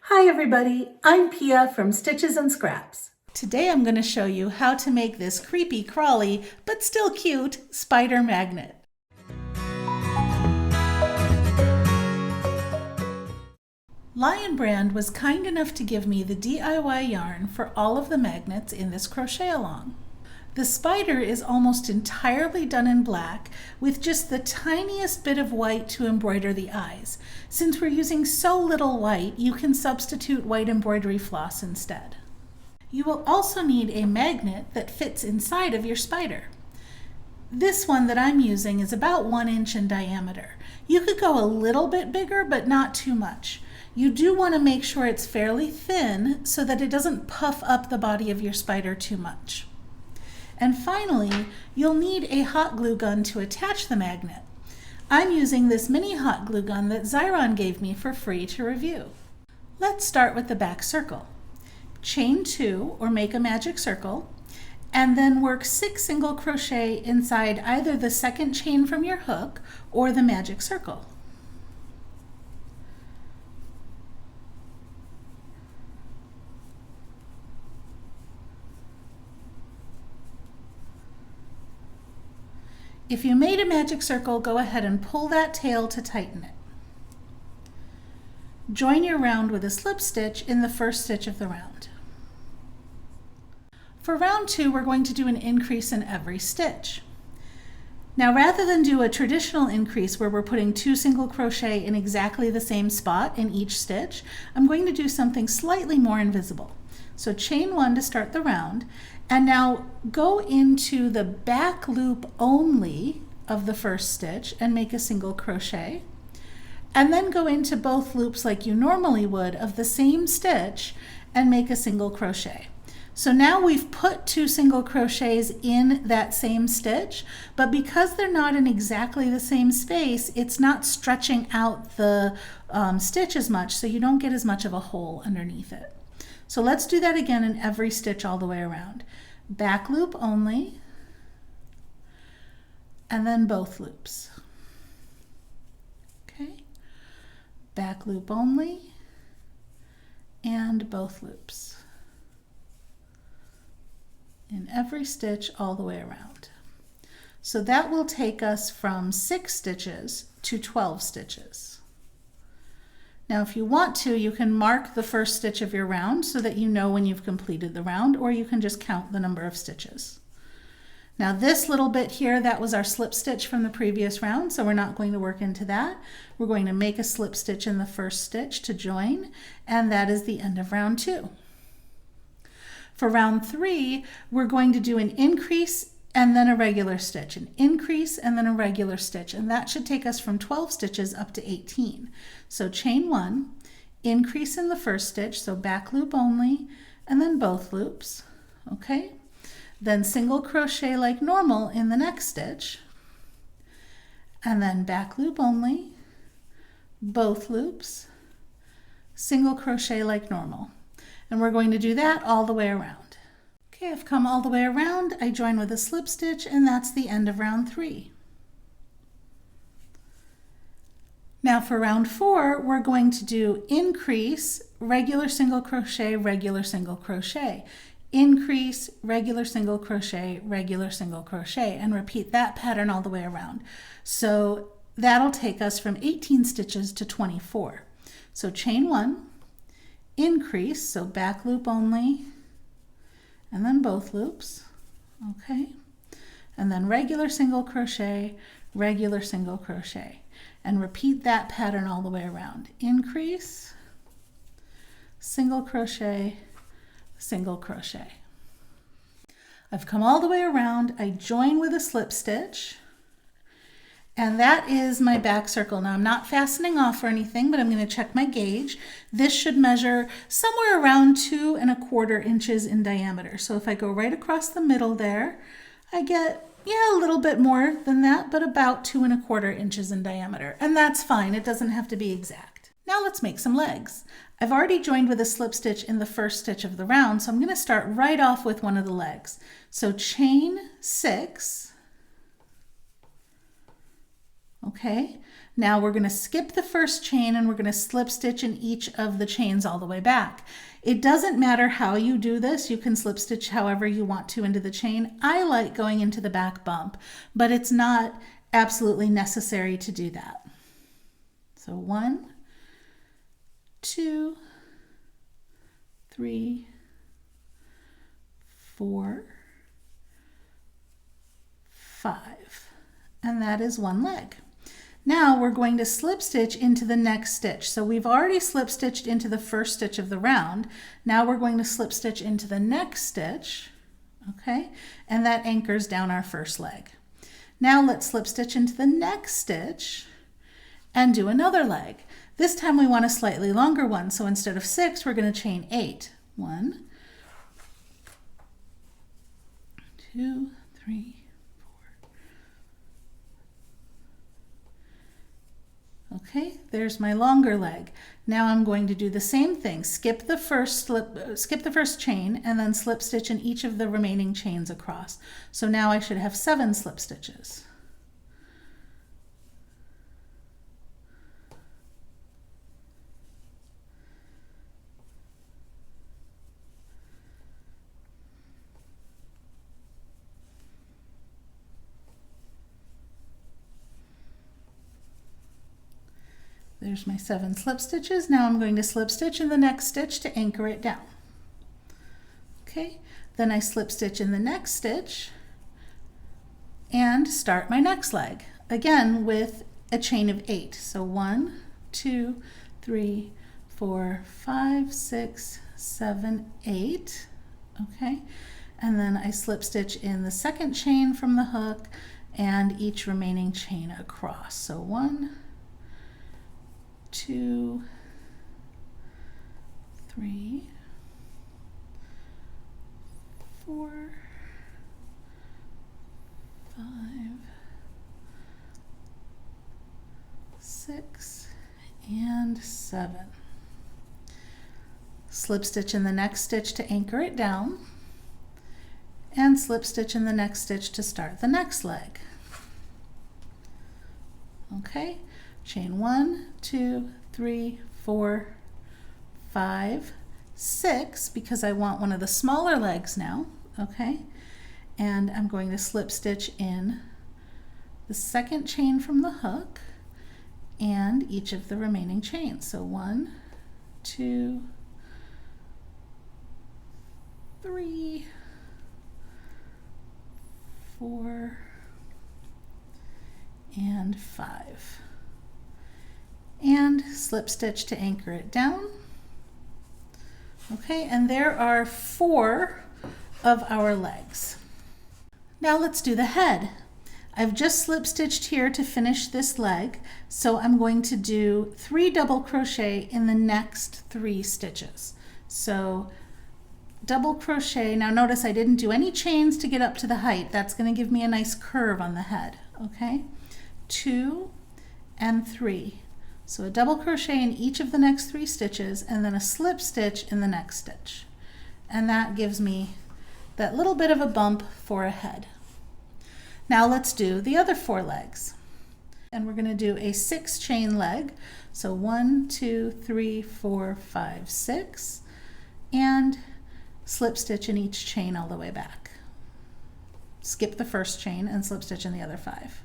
Hi everybody, I'm Pia from Stitches and Scraps. Today I'm going to show you how to make this creepy crawly but still cute spider magnet. Lion Brand was kind enough to give me the DIY yarn for all of the magnets in this crochet along. The spider is almost entirely done in black with just the tiniest bit of white to embroider the eyes. Since we're using so little white, you can substitute white embroidery floss instead. You will also need a magnet that fits inside of your spider. This one that I'm using is about 1 inch in diameter. You could go a little bit bigger, but not too much. You do want to make sure it's fairly thin so that it doesn't puff up the body of your spider too much. And finally, you'll need a hot glue gun to attach the magnet. I'm using this mini hot glue gun that Zyron gave me for free to review. Let's start with the back circle. Chain 2 or make a magic circle, and then work 6 single crochet inside either the second chain from your hook or the magic circle. If you made a magic circle, go ahead and pull that tail to tighten it. Join your round with a slip stitch in the first stitch of the round. For round 2, we're going to do an increase in every stitch. Now, rather than do a traditional increase where we're putting 2 single crochet in exactly the same spot in each stitch, I'm going to do something slightly more invisible. So chain 1 to start the round, and now go into the back loop only of the first stitch and make a single crochet, and then go into both loops like you normally would of the same stitch and make a single crochet. So now we've put 2 single crochets in that same stitch, but because they're not in exactly the same space, it's not stretching out the stitch as much, so you don't get as much of a hole underneath it. So let's do that again in every stitch all the way around. Back loop only, and then both loops. Okay, back loop only, and both loops. In every stitch all the way around. So that will take us from 6 stitches to 12 stitches. Now, if you want to, you can mark the first stitch of your round so that you know when you've completed the round, or you can just count the number of stitches. Now, this little bit here, that was our slip stitch from the previous round, so we're not going to work into that. We're going to make a slip stitch in the first stitch to join, and that is the end of round 2. For round 3, we're going to do an increase and then a regular stitch, an increase and then a regular stitch, and that should take us from 12 stitches up to 18. So chain 1, increase in the first stitch, so back loop only, and then both loops, okay? Then single crochet like normal in the next stitch, and then back loop only, both loops, single crochet like normal. And we're going to do that all the way around. Okay, I've come all the way around, I join with a slip stitch, and that's the end of round 3. Now for round 4, we're going to do increase, regular single crochet, regular single crochet, increase, regular single crochet, regular single crochet, and repeat that pattern all the way around. So that'll take us from 18 stitches to 24. So chain 1, increase, so back loop only, and then both loops, okay? And then regular single crochet, regular single crochet, and repeat that pattern all the way around. Increase, single crochet, single crochet. I've come all the way around, I join with a slip stitch, and that is my back circle. Now I'm not fastening off or anything, but I'm going to check my gauge. This should measure somewhere around 2 1/4 inches in diameter. So if I go right across the middle there, I get, a little bit more than that, but about 2 1/4 inches in diameter. And that's fine, it doesn't have to be exact. Now let's make some legs. I've already joined with a slip stitch in the first stitch of the round, so I'm going to start right off with one of the legs. So chain 6, okay, Now we're going to skip the first chain and we're going to slip stitch in each of the chains all the way back. It doesn't matter how you do this. You can slip stitch however you want to into the chain. I like going into the back bump, but it's not absolutely necessary to do that. So 1, 2, 3, 4, 5, and that is one leg. Now we're going to slip stitch into the next stitch. So we've already slip stitched into the first stitch of the round. Now we're going to slip stitch into the next stitch, okay? And that anchors down our first leg. Now let's slip stitch into the next stitch and do another leg. This time we want a slightly longer one, so instead of 6, we're going to chain 8. 1, 2, 3, 4. Okay, there's my longer leg. Now I'm going to do the same thing. Skip the first chain and then slip stitch in each of the remaining chains across. So now I should have 7 slip stitches. There's my 7 slip stitches. Now I'm going to slip stitch in the next stitch to anchor it down. Okay, then I slip stitch in the next stitch and start my next leg, again with a chain of 8. So 1, 2, 3, 4, 5, 6, 7, 8. Okay, and then I slip stitch in the second chain from the hook and each remaining chain across. So 1, 2, 3, 4, 5, 6, and 7. Slip stitch in the next stitch to anchor it down, and slip stitch in the next stitch to start the next leg. Okay, chain 1, 2, 3, 4, 5, 6, because I want one of the smaller legs now, okay? And I'm going to slip stitch in the second chain from the hook and each of the remaining chains. So 1, 2, 3, 4, and 5. And slip stitch to anchor it down. Okay, and there are 4 of our legs. Now let's do the head. I've just slip stitched here to finish this leg, so I'm going to do 3 double crochet in the next 3 stitches. So double crochet. Now notice I didn't do any chains to get up to the height. That's going to give me a nice curve on the head. Okay, 2 and 3. So a double crochet in each of the next 3 stitches and then a slip stitch in the next stitch. And that gives me that little bit of a bump for a head. Now let's do the other 4 legs. And we're going to do a 6 chain leg. So 1, 2, 3, 4, 5, 6. And slip stitch in each chain all the way back. Skip the first chain and slip stitch in the other 5.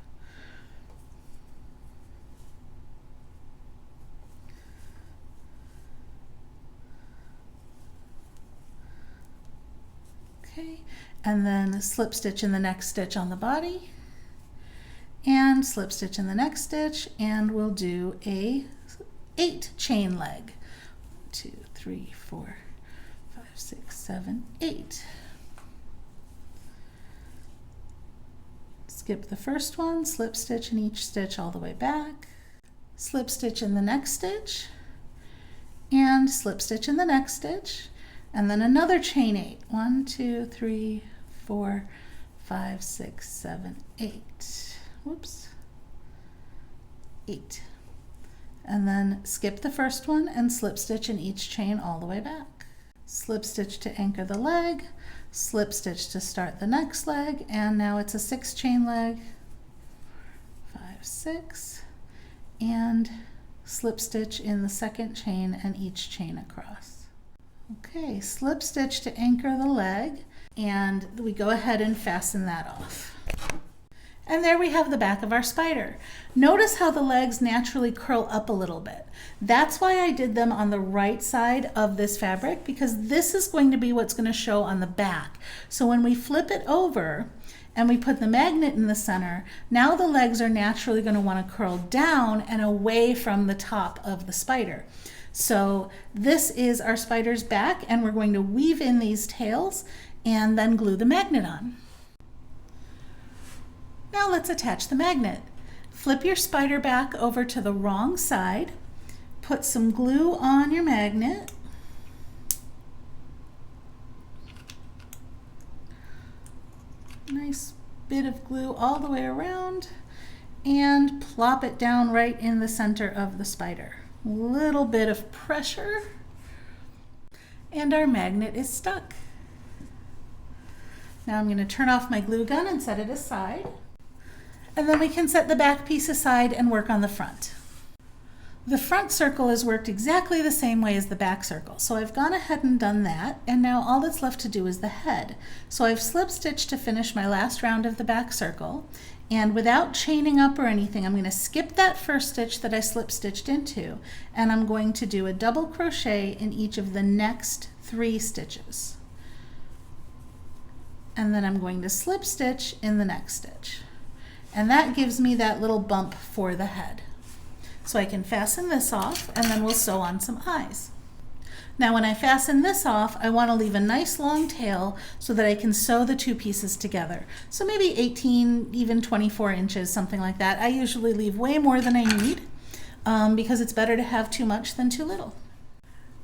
Okay, and then slip stitch in the next stitch on the body and slip stitch in the next stitch, and we'll do a 8 chain leg. 2, 3, 4, 5, 6, 7, 8. Skip the first one, slip stitch in each stitch all the way back, slip stitch in the next stitch, and slip stitch in the next stitch, and then another chain 8. 1, 2, 3, 4, 5, 6, 7, 8. Whoops. 8. And then skip the first one and slip stitch in each chain all the way back. Slip stitch to anchor the leg, slip stitch to start the next leg, and now it's a 6 chain leg. 5, 6. and slip stitch in the second chain and each chain across. Okay, slip stitch to anchor the leg, and we go ahead and fasten that off. And there we have the back of our spider. Notice how the legs naturally curl up a little bit. That's why I did them on the right side of this fabric, because this is going to be what's going to show on the back. So when we flip it over and we put the magnet in the center, now the legs are naturally going to want to curl down and away from the top of the spider. So this is our spider's back, and we're going to weave in these tails and then glue the magnet on. Now let's attach the magnet. Flip your spider back over to the wrong side, put some glue on your magnet, nice bit of glue all the way around, and plop it down right in the center of the spider. A little bit of pressure, and our magnet is stuck. Now I'm going to turn off my glue gun and set it aside. And then we can set the back piece aside and work on the front. The front circle is worked exactly the same way as the back circle. So I've gone ahead and done that, and now all that's left to do is the head. So I've slip stitched to finish my last round of the back circle, and without chaining up or anything, I'm going to skip that first stitch that I slip stitched into, and I'm going to do a double crochet in each of the next 3 stitches. And then I'm going to slip stitch in the next stitch. And that gives me that little bump for the head. So I can fasten this off, and then we'll sew on some eyes. Now when I fasten this off, I want to leave a nice long tail so that I can sew the 2 pieces together. So maybe 18, even 24 inches, something like that. I usually leave way more than I need because it's better to have too much than too little.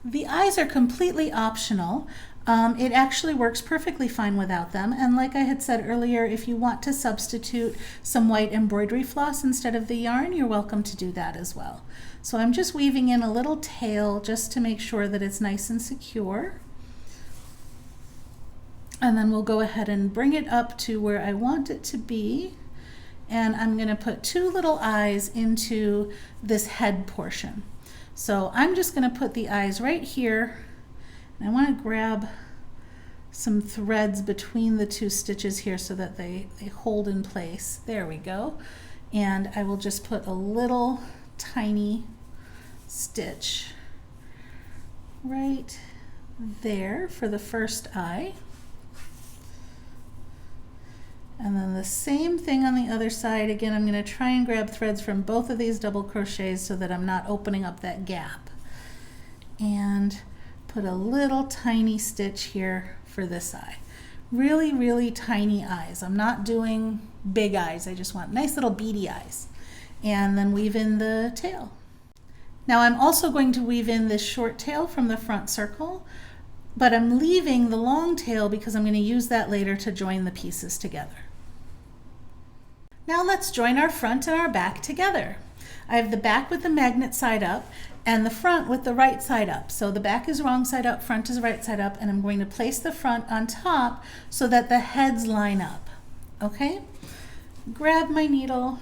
The eyes are completely optional. It actually works perfectly fine without them, and like I had said earlier, if you want to substitute some white embroidery floss instead of the yarn, you're welcome to do that as well. So I'm just weaving in a little tail just to make sure that it's nice and secure. And then we'll go ahead and bring it up to where I want it to be, and I'm going to put 2 little eyes into this head portion. So I'm just going to put the eyes right here. And I want to grab some threads between the 2 stitches here so that they hold in place. There we go. And I will just put a little tiny stitch right there for the first eye. And then the same thing on the other side. Again, I'm going to try and grab threads from both of these double crochets so that I'm not opening up that gap. And put a little tiny stitch here for this eye. Really, really tiny eyes. I'm not doing big eyes. I just want nice little beady eyes. And then weave in the tail. Now I'm also going to weave in this short tail from the front circle, but I'm leaving the long tail because I'm going to use that later to join the pieces together. Now let's join our front and our back together. I have the back with the magnet side up and the front with the right side up. So the back is wrong side up, front is right side up, and I'm going to place the front on top so that the heads line up. Okay? Grab my needle,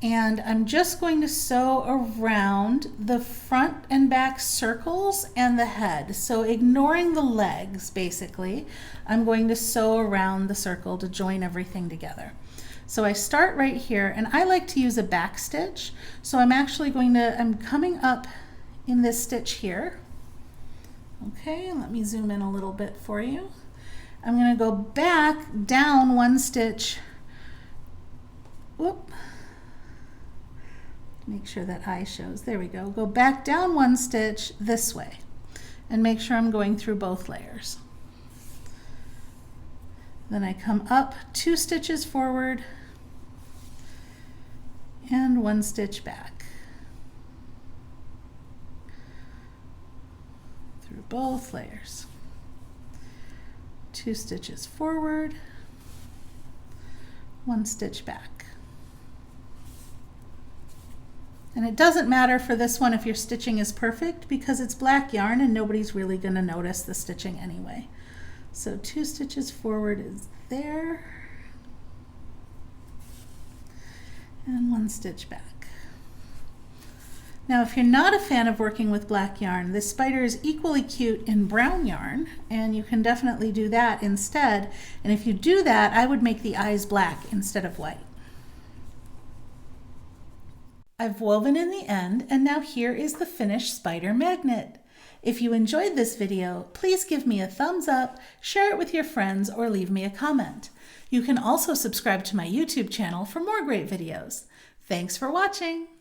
and I'm just going to sew around the front and back circles and the head. So ignoring the legs, basically, I'm going to sew around the circle to join everything together. So I start right here, and I like to use a back stitch. So I'm actually I'm coming up in this stitch here. Okay, let me zoom in a little bit for you. I'm going to go back down 1 stitch. Whoop. Make sure that eye shows. There we go. Go back down 1 stitch this way, and make sure I'm going through both layers. Then I come up 2 stitches forward and 1 stitch back through both layers. 2 stitches forward, 1 stitch back. And it doesn't matter for this one if your stitching is perfect because it's black yarn and nobody's really going to notice the stitching anyway. So 2 stitches forward is there. and 1 stitch back. Now, if you're not a fan of working with black yarn, this spider is equally cute in brown yarn, and you can definitely do that instead. And if you do that, I would make the eyes black instead of white. I've woven in the end, and now here is the finished spider magnet. If you enjoyed this video, please give me a thumbs up, share it with your friends, or leave me a comment. You can also subscribe to my YouTube channel for more great videos. Thanks for watching!